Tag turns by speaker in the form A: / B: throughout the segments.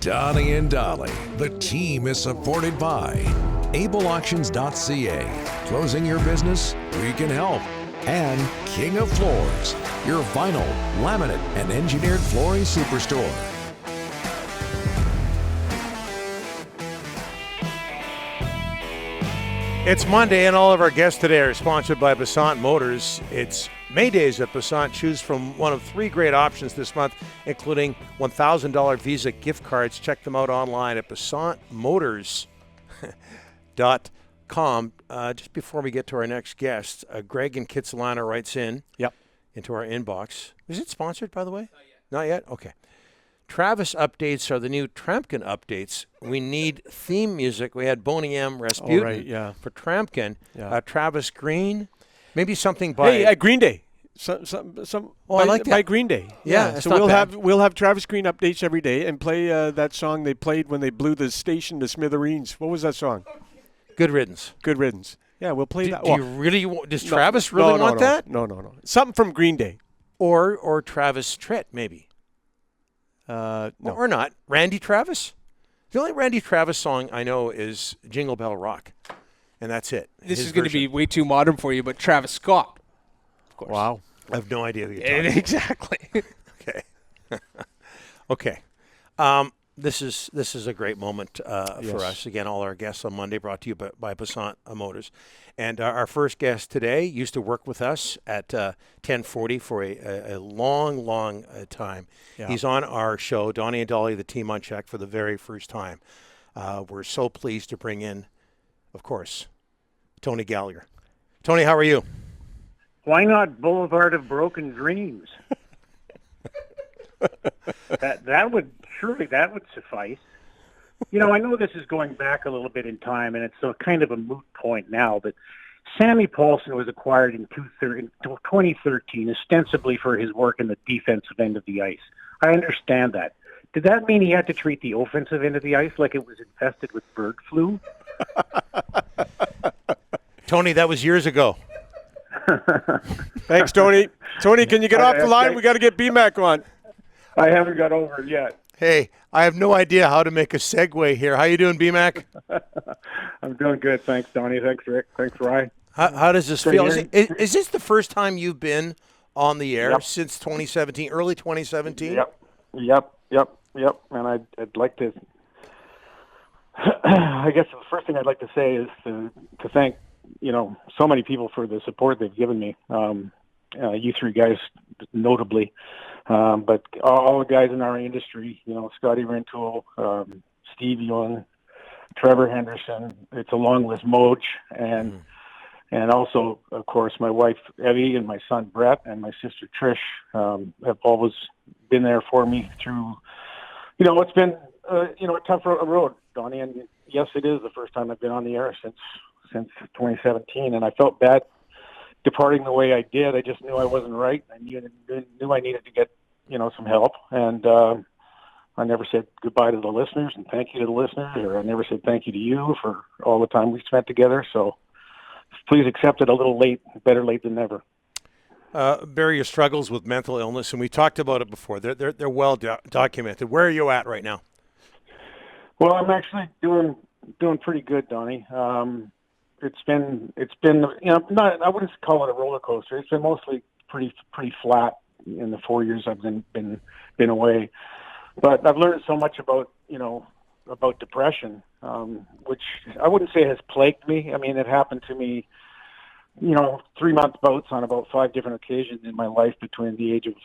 A: Donnie and Dolly. The team is supported by ableauctions.ca. Closing your business? We can help. And King of Floors, your vinyl, laminate, and engineered flooring superstore.
B: It's Monday, and all of our guests today are sponsored by Passant Motors. It's May Days at Passant. Choose from one of three great options this month, including $1,000 Visa gift cards. Check them out online at passantmotors.com. Just before we get to our next guest, Greg in Kitsilano writes in into our inbox. Is it sponsored, by the way? Not yet. Okay. Travis updates are the new Trampkin updates. We need theme music. We had Boney M. Rasputin for Trampkin. Travis Green. Maybe something by
C: Green Day. I like that. By Green Day.
B: Yeah,
C: so we'll have Travis Green updates every day and play that song they played when they blew the station to smithereens. What was that song?
B: Good Riddance.
C: Good Riddance. Yeah, we'll play that.
B: Do you really? Does Travis really want that?
C: No. Something from Green Day.
B: Or Travis Tritt, maybe.
C: No.
B: Or not. Randy Travis? The only Randy Travis song I know is Jingle Bell Rock. And that's it.
D: This is going to be way too modern for you, but Travis Scott, of course.
C: Wow.
B: I have no idea who you're talking about.
D: Exactly.
B: Okay. Okay. This is a great moment for us. Again, all our guests on Monday brought to you by Passant Motors. And our first guest today used to work with us at 1040 for a long time. Yeah. He's on our show, Donnie and Dolly, the Team on Check, for the very first time. We're so pleased to bring in, of course, Tony Gallagher. Tony, how are you?
E: Why not Boulevard of Broken Dreams? that would suffice. You know, I know this is going back a little bit in time, and it's kind of a moot point now, but Sammy Paulson was acquired in 2013, ostensibly for his work in the defensive end of the ice. I understand that. Did that mean he had to treat the offensive end of the ice like it was infested with bird flu?
B: Tony, that was years ago.
C: Thanks, Tony. Tony, can you get off the line? We got to get BMac on.
E: I haven't got over it yet.
B: Hey, I have no idea how to make a segue here. How you doing, BMac?
E: I'm doing good. Thanks, Donnie. Thanks, Rick. Thanks, Ryan.
B: How does this feel? Is this the first time you've been on the air since 2017, early 2017?
E: Yep. And I'd like to, I guess the first thing I'd like to say is to thank, so many people for the support they've given me. You three guys notably. But all the guys in our industry, Scotty Rintoul, Steve Young, Trevor Henderson, it's a long list, Moj, and also, of course, my wife, Evie, and my son, Brett, and my sister, Trish, have always been there for me through, it's been, a tough road, Donnie, and yes, it is the first time I've been on the air since 2017, and I felt bad departing the way I did. I just knew I wasn't right. I knew I needed to get, some help. And I never said goodbye to the listeners and thank you to the listeners, or I never said thank you to you for all the time we spent together. So please accept it a little late, better late than never.
B: Barry, your struggles with mental illness, and we talked about it before. They're well documented. Where are you at right now?
E: Well, I'm actually doing pretty good, Donnie. It's been I wouldn't call it a roller coaster. It's been mostly pretty flat in the 4 years I've been away. But I've learned so much about depression, which I wouldn't say has plagued me. I mean, it happened to me, 3-month bouts on about 5 different occasions in my life between the age of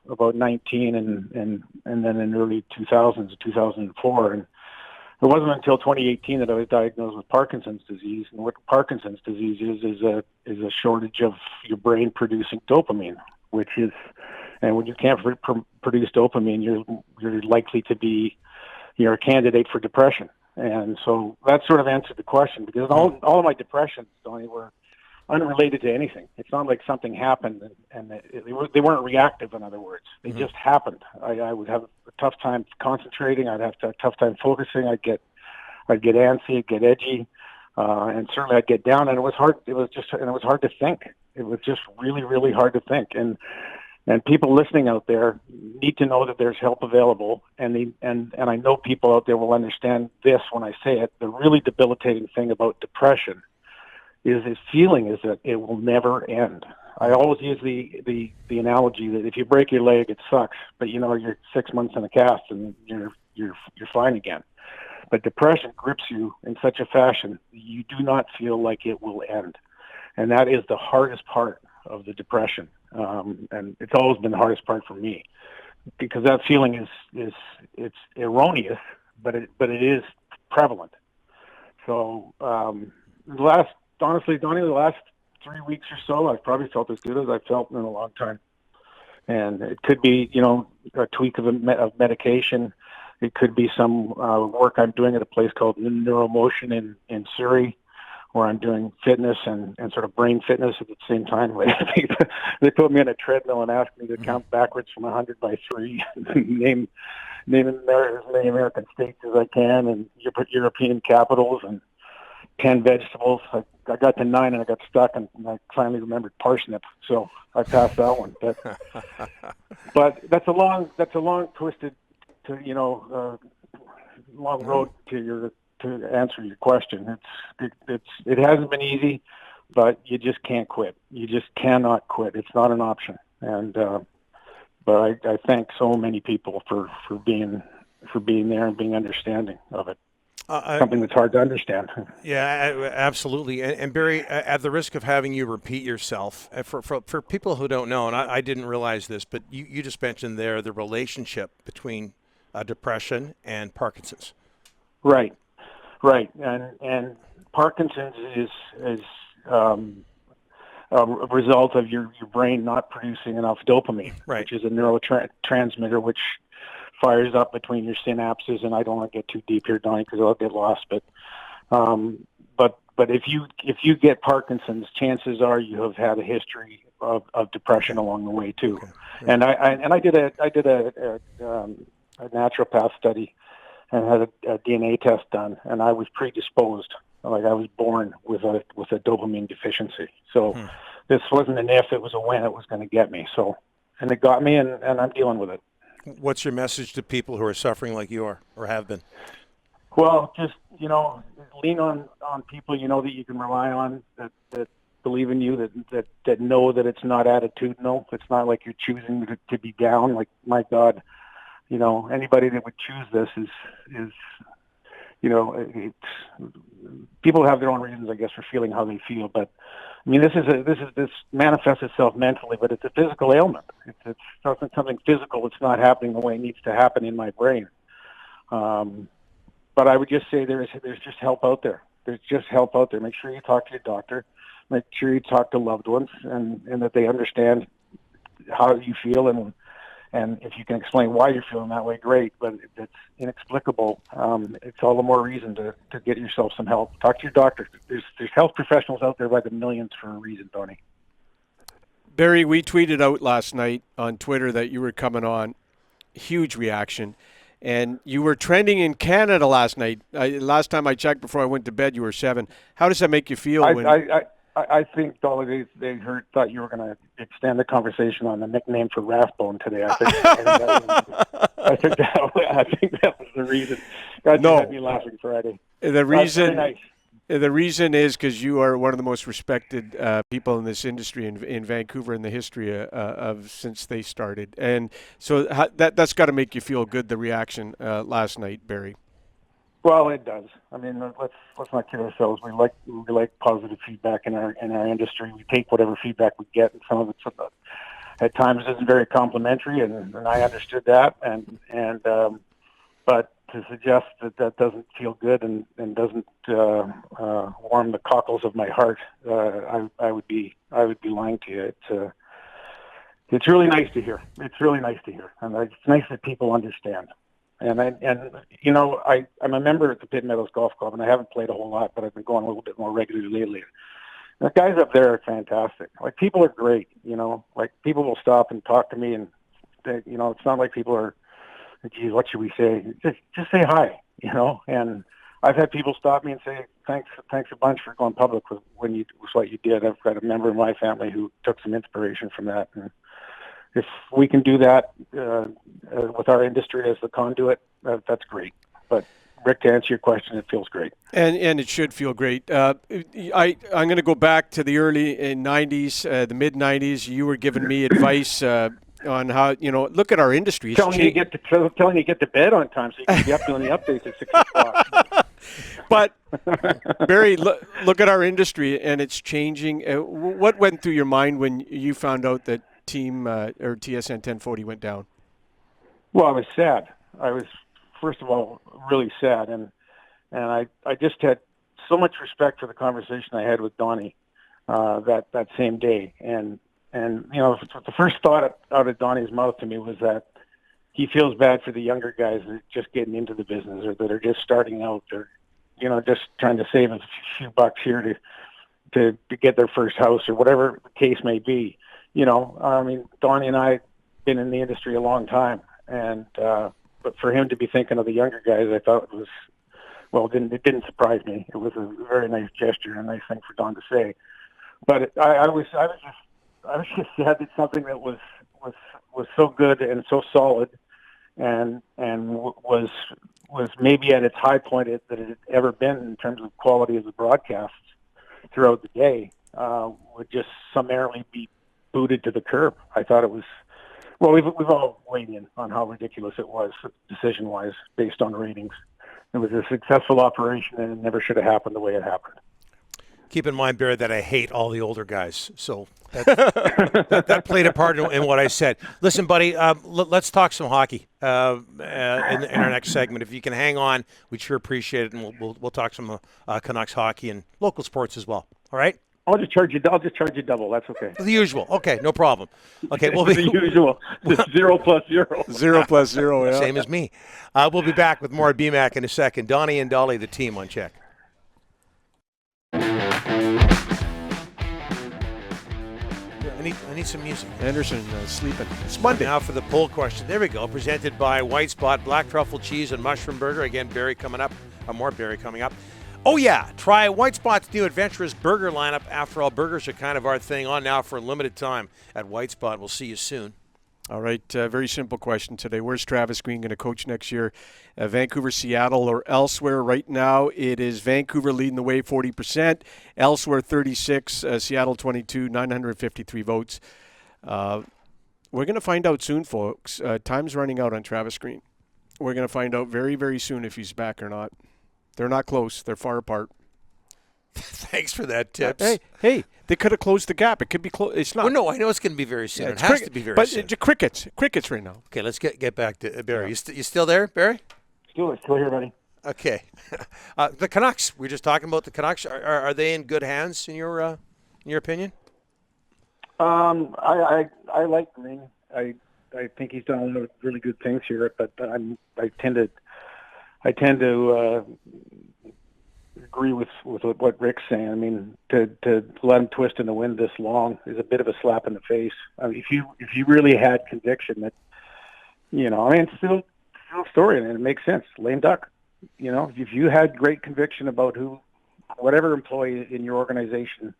E: about 19 and then in early 2000s, 2004. And it wasn't until 2018 that I was diagnosed with Parkinson's disease. And what Parkinson's disease is a shortage of your brain producing dopamine, and when you can't produce dopamine, you're likely to be, a candidate for depression. And so that sort of answered the question, because all of my depressions, Donnie, were unrelated to anything. It's not like something happened and they weren't reactive, in other words. They just happened. I would have a tough time concentrating. I'd have a tough time focusing. I'd get antsy, I'd get edgy, and certainly I'd get down. And it was hard. It was hard to think. It was just really, really hard to think. And And people listening out there need to know that there's help available, and I know people out there will understand this when I say it. The really debilitating thing about depression is this feeling is that it will never end. I always use the analogy that if you break your leg, it sucks, but you're 6 months in a cast and you're fine again. But depression grips you in such a fashion you do not feel like it will end, and that is the hardest part of the depression. And it's always been the hardest part for me, because that feeling is erroneous, but it is prevalent. So honestly, Donnie, the last 3 weeks or so, I've probably felt as good as I've felt in a long time. And it could be, a tweak of medication. It could be some work I'm doing at a place called Neuromotion in Surrey, where I'm doing fitness and sort of brain fitness at the same time. They put me on a treadmill and asked me to count backwards from 100 by 3, name as many American states as I can, and European capitals, and 10 vegetables. I got to 9 and I got stuck, and I finally remembered parsnip, so I passed that one. But that's a long twisted, long road to answer your question. It hasn't been easy, but you just can't quit. You just cannot quit. It's not an option. And but I thank so many people for being there and being understanding of it. Something that's hard to understand.
B: Yeah, absolutely. And Barry, at the risk of having you repeat yourself, for people who don't know, and I didn't realize this, but you just mentioned there the relationship between depression and Parkinson's.
E: Right. And Parkinson's is a result of your brain not producing enough dopamine, which is a neurotransmitter which fires up between your synapses. And I don't want to get too deep here, Donnie, because I'll get lost. But if you get Parkinson's, chances are you have had a history of depression along the way too. Okay. Yeah. And I did a naturopath study and had a DNA test done, and I was predisposed. Like, I was born with a dopamine deficiency. So this wasn't an if, it was a when it was going to get me. So, and it got me, and I'm dealing with it.
B: What's your message to people who are suffering like you are or have been?
E: Well, just, lean on people that you can rely on, that believe in you, that know that it's not attitudinal. It's not like you're choosing to be down. Like, my God, anybody that would choose this is people have their own reasons, I guess, for feeling how they feel. But I mean, this manifests itself mentally, but it's a physical ailment. It's something physical. It's not happening the way it needs to happen in my brain. But I would just say there's just help out there. There's just help out there. Make sure you talk to your doctor. Make sure you talk to loved ones, and that they understand how you feel, and if you can explain why you're feeling that way, great. But if it's inexplicable, it's all the more reason to get yourself some help. Talk to your doctor. There's health professionals out there by the millions for a reason, Tony.
C: Barry, we tweeted out last night on Twitter that you were coming on. Huge reaction. And you were trending in Canada last night. Last time I checked before I went to bed, you were 7. How does that make you feel?
E: I think, Dolly, they thought you were going to extend the conversation on the nickname for Rathbone today. I think that was the reason. God, you had me laughing Friday.
C: The reason is because you are one of the most respected people in this industry in Vancouver in the history of since they started, and so that's got to make you feel good. The reaction last night, Barry.
E: Well, it does. I mean, let's not kid ourselves. We like positive feedback in our industry. We take whatever feedback we get, and some of it at times isn't very complimentary, and I understood that. But to suggest that doesn't feel good and doesn't warm the cockles of my heart, I would be lying to you. It's really nice to hear. It's really nice to hear, and it's nice that people understand. And I'm a member at the Pitt Meadows Golf Club, and I haven't played a whole lot, but I've been going a little bit more regularly lately. The guys up there are fantastic. Like, people are great, Like, people will stop and talk to me, and it's not like people are, geez, what should we say? Just say hi, And I've had people stop me and say, thanks a bunch for going public with what you did. I've got a member of my family who took some inspiration from that, if we can do that with our industry as the conduit, that's great. But Rick, to answer your question, it feels great.
C: And it should feel great. I'm going to go back to the early 90s, the mid 90s. You were giving me advice on how, look at our industry.
E: Telling you to get to bed on time so you can be up doing the updates at 6 o'clock.
C: But Barry, look at our industry, and it's changing. What went through your mind when you found out that Team or TSN 1040 went down?
E: Well, I was sad. I was, first of all, really sad, and I just had so much respect for the conversation I had with Donnie that same day, and the first thought out of Donnie's mouth to me was that he feels bad for the younger guys that are just getting into the business or that are just starting out. They're, just trying to save a few bucks here to get their first house or whatever the case may be. Donnie and I have been in the industry a long time, and but for him to be thinking of the younger guys, I thought it didn't surprise me. It was a very nice gesture and a nice thing for Don to say. But I was just sad that something that was so good and so solid and was maybe at its high point that it had ever been in terms of quality of the broadcasts throughout the day would just summarily be booted to the curb. I thought it was, well, we've all weighed in on how ridiculous it was decision-wise based on ratings. It was a successful operation and it never should have happened the way it happened.
B: Keep in mind, Barry, that I hate all the older guys. So that played a part in what I said. Listen, buddy, let's talk some hockey in our next segment. If you can hang on, we'd sure appreciate it, and we'll talk some Canucks hockey and local sports as well. All right?
E: I'll just charge you double. That's okay.
B: The usual. Okay, no problem. Okay, we'll be
E: the usual. Just 0 + 0.
C: 0 + 0. Yeah.
B: Same as me. We'll be back with more at BMac in a second. Donnie and Dolly, the team on check. I need some music.
C: Anderson sleeping. It's Monday.
B: Now for the poll question. There we go. Presented by White Spot, black truffle cheese and mushroom burger. Again, Barry coming up. More Barry coming up. Oh, yeah. Try White Spot's new adventurous burger lineup. After all, burgers are kind of our thing. On now for a limited time at White Spot. We'll see you soon.
C: All right. Very simple question today. Where's Travis Green going to coach next year? Vancouver, Seattle, or elsewhere? Right now, it is Vancouver leading the way 40%. Elsewhere, 36. Seattle, 22. 953 votes. We're going to find out soon, folks. Time's running out on Travis Green. We're going to find out very, very soon if he's back or not. They're not close. They're far apart.
B: Thanks for that tips.
C: Hey, they could have closed the gap. It could be close. It's not.
B: Well, no, I know it's going to be very soon. It has to be very soon.
C: But crickets right now.
B: Okay, let's get back to Barry. Yeah. You still there, Barry?
E: Still here, buddy.
B: Okay. The Canucks. We were just talking about the Canucks. Are they in good hands in your opinion?
E: I like Green. I think he's done a lot of really good things here, but I tend to agree with what Rick's saying. I mean, to let him twist in the wind this long is a bit of a slap in the face. I mean, if you really had conviction that, it's still a story and it makes sense. Lame duck. If you had great conviction about whatever employee in your organization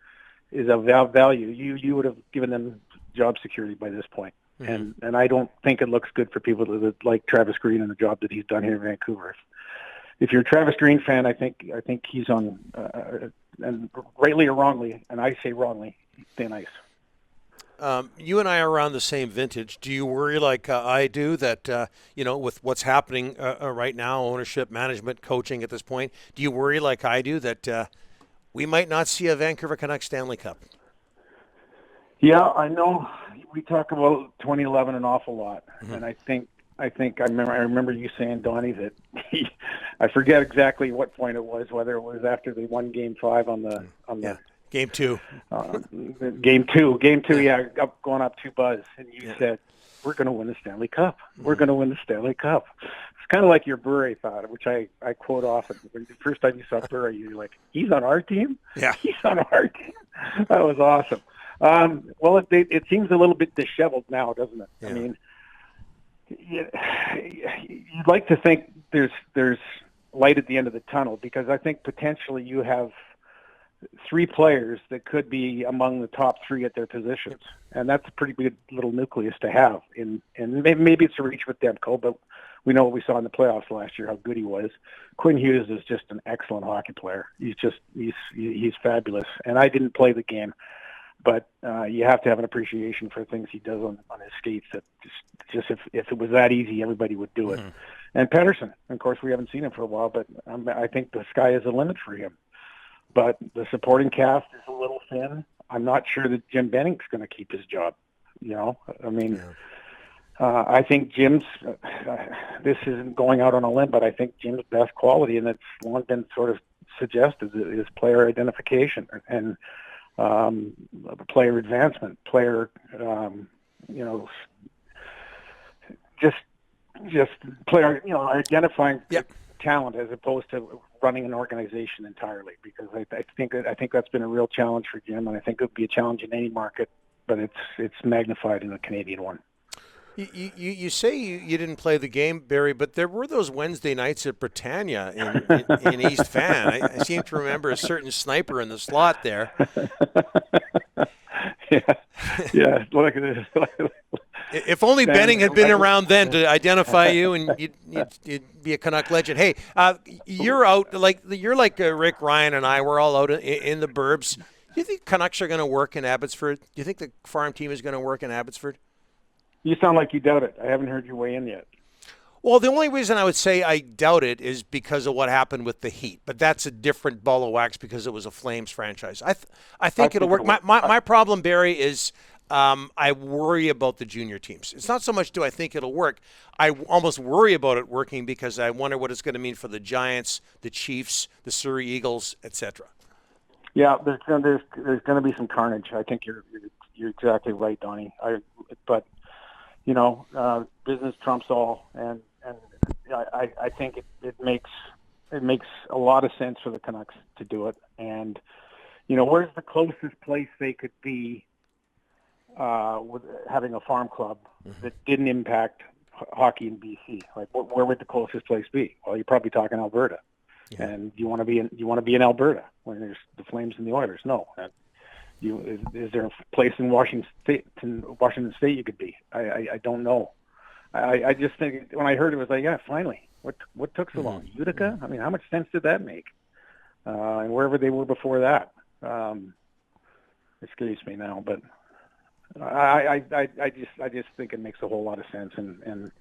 E: is of value, you would have given them job security by this point. Mm-hmm. And I don't think it looks good for people that like Travis Green and the job that he's done here in Vancouver. If you're a Travis Green fan, I think he's on, and rightly or wrongly, and I say wrongly, thin ice.
B: You and I are around the same vintage. Do you worry like I do that, with what's happening right now, ownership, management, coaching at this point, do you worry like I do that we might not see a Vancouver Canucks Stanley Cup?
E: Yeah, I know. We talk about 2011 an awful lot, mm-hmm. And I remember you saying, Donnie, that I forget exactly what point it was, whether it was after they won Game 5 on the
B: Game 2.
E: Game 2, yeah, going up 2-buzz, and you said, "We're going to win the Stanley Cup. We're going to win the Stanley Cup." It's kind of like your Bure thought, which I quote often. When the first time you saw Bure, you're like, "He's on our team?
B: Yeah,
E: he's on our team." That was awesome. Well, it seems a little bit disheveled now, doesn't it? Yeah. I mean, you'd like to think there's light at the end of the tunnel, because I think potentially you have 3 players that could be among the top 3 at their positions, and that's a pretty good little nucleus to have. And maybe it's a reach with Demko, but we know what we saw in the playoffs last year, how good he was. Quinn Hughes is just an excellent hockey player. He's fabulous. And I didn't play the game, but you have to have an appreciation for things he does on his skates. That just if it was that easy, everybody would do it. Mm-hmm. And Pettersson, of course, we haven't seen him for a while, but I think the sky is the limit for him. But the supporting cast is a little thin. I'm not sure that Jim Benning's going to keep his job. I mean. Yeah. I think Jim's, this isn't going out on a limb, but I think Jim's best quality, and it's long been sort of suggested, is player identification and player advancement, player, just player, identifying talent as opposed to running an organization entirely. Because I think that's been a real challenge for Jim, and I think it would be a challenge in any market, but it's magnified in the Canadian one.
B: You say you didn't play the game, Barry, but there were those Wednesday nights at Britannia in East Van. I seem to remember a certain sniper in the slot there.
E: Yeah. Look at this.
B: If only Benning had been around then to identify you, and you'd be a Canuck legend. Hey, you're out you're like Rick, Ryan, and I. We're all out in the burbs. Do you think Canucks are going to work in Abbotsford? Do you think the farm team is going to work in Abbotsford?
E: You sound like you doubt it. I haven't heard you weigh in yet.
B: Well, the only reason I would say I doubt it is because of what happened with the Heat. But that's a different ball of wax because it was a Flames franchise. I think it'll work. My problem, Barry, is I worry about the junior teams. It's not so much do I think it'll work. I almost worry about it working because I wonder what it's going to mean for the Giants, the Chiefs, the Surrey Eagles, etc.
E: Yeah, there's going to be some carnage. I think you're exactly right, Donnie. But business trumps all, and I think it makes a lot of sense for the Canucks to do it. And where's the closest place they could be with having a farm club that didn't impact hockey in BC? Like, where would the closest place be? Well, you're probably talking Alberta, and you want to be in Alberta when there's the Flames and the Oilers. No. Is there a place in Washington State you could be? I don't know. I just think when I heard it was like, yeah, finally. What took so long? Utica? I mean, how much sense did that make? And wherever they were before that, escapes me now. But I just think it makes a whole lot of sense. And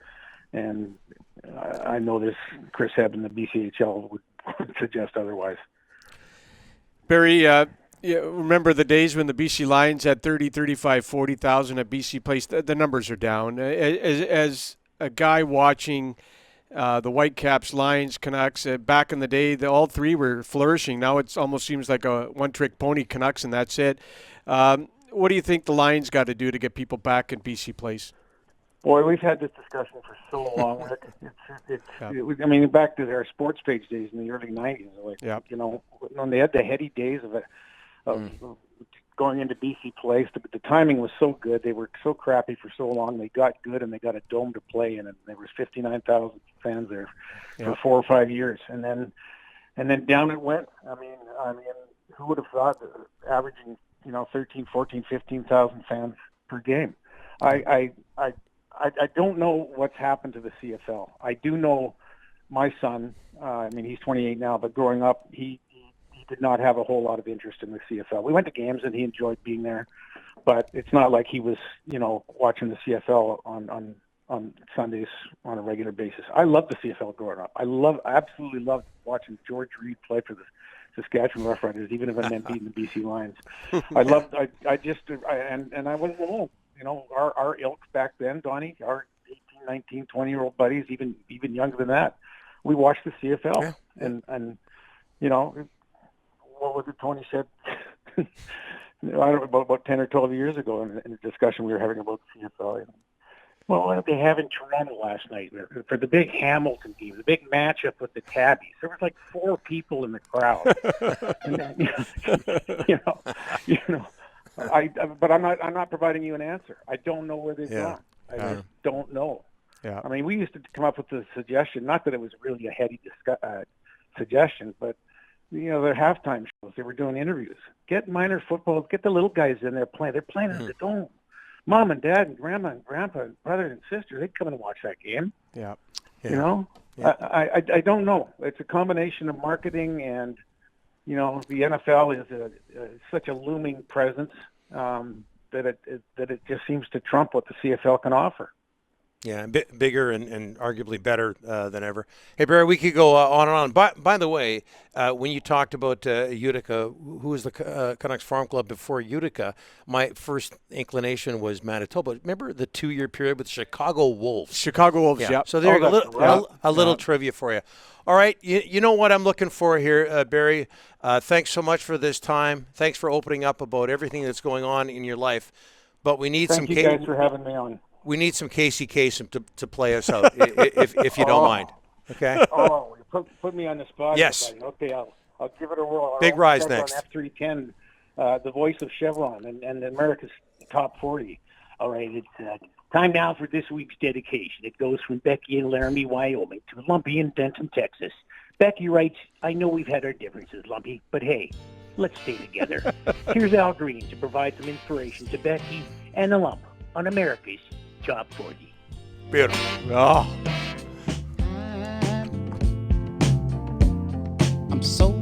E: I know this Chris Hebb in the BCHL would suggest otherwise.
C: Barry. Remember the days when the BC Lions had 30, 35, 40,000 at BC Place? The numbers are down. As a guy watching the Whitecaps, Lions, Canucks, back in the day, all 3 were flourishing. Now it almost seems like a one-trick pony, Canucks, and that's it. What do you think the Lions got to do to get people back in BC Place?
E: Boy, we've had this discussion for so long, Rick. I mean, back to their sports page days in the early 90s. When they had the heady days of going into BC Place. The timing was so good. They were so crappy for so long. They got good, and they got a dome to play in, and there was 59,000 fans there for 4 or 5 years. And then down it went. I mean, who would have thought averaging 13, 14, 15,000 fans per game? I don't know what's happened to the CFL. I do know my son. He's 28 now, but growing up, he did not have a whole lot of interest in the CFL. We went to games and he enjoyed being there, but it's not like he was, watching the CFL on Sundays on a regular basis. I loved the CFL growing up. I absolutely loved watching George Reed play for the Saskatchewan Roughriders, even if it meant beating the BC Lions. I wasn't alone. Our ilk back then, Donnie, our 18, 19, 20-year-old buddies, even younger than that, we watched the CFL. Yeah. And what was it Tony said? I don't know, about 10 or 12 years ago in a discussion we were having about the CFL. Well, what did they have in Toronto last night for the big Hamilton game, the big matchup with the Tabbies? There was like 4 people in the crowd. And then, but I'm not providing you an answer. I don't know where they've gone. I just don't know. Yeah. I mean, we used to come up with the suggestion, not that it was really a heady suggestion, but their halftime shows. They were doing interviews. Get minor football. Get the little guys in there playing. They're playing at the Dome. Mom and Dad and Grandma and Grandpa and brother and sister, they come and watch that game.
C: Yeah.
E: Yeah. I don't know. It's a combination of marketing and, the NFL is such a looming presence that it just seems to trump what the CFL can offer.
B: Yeah, bigger and arguably better than ever. Hey, Barry, we could go on and on. By the way, when you talked about Utica, who was the Canucks Farm Club before Utica, my first inclination was Manitoba. Remember the 2-year period with Chicago Wolves?
C: Chicago Wolves, yeah.
B: So there, a little trivia for you. All right, you know what I'm looking for here, Barry. Thanks so much for this time. Thanks for opening up about everything that's going on in your life. But we need
E: Thank you guys for having me on.
B: We need some Casey Kasem to play us out, if you don't mind. Okay.
E: Oh, put me on the spot.
B: Yes.
E: Everybody. Okay, I'll give it a whirl.
B: Big Rise next.
E: On F310, the voice of Chevron and America's Top 40. All right, it's time now for this week's dedication. It goes from Becky in Laramie, Wyoming, to Lumpy in Denton, Texas. Becky writes, I know we've had our differences, Lumpy, but hey, let's stay together. Here's Al Green to provide some inspiration to Becky and the Lump on America's Top 40.
B: Beautiful.
C: Oh.
F: I'm so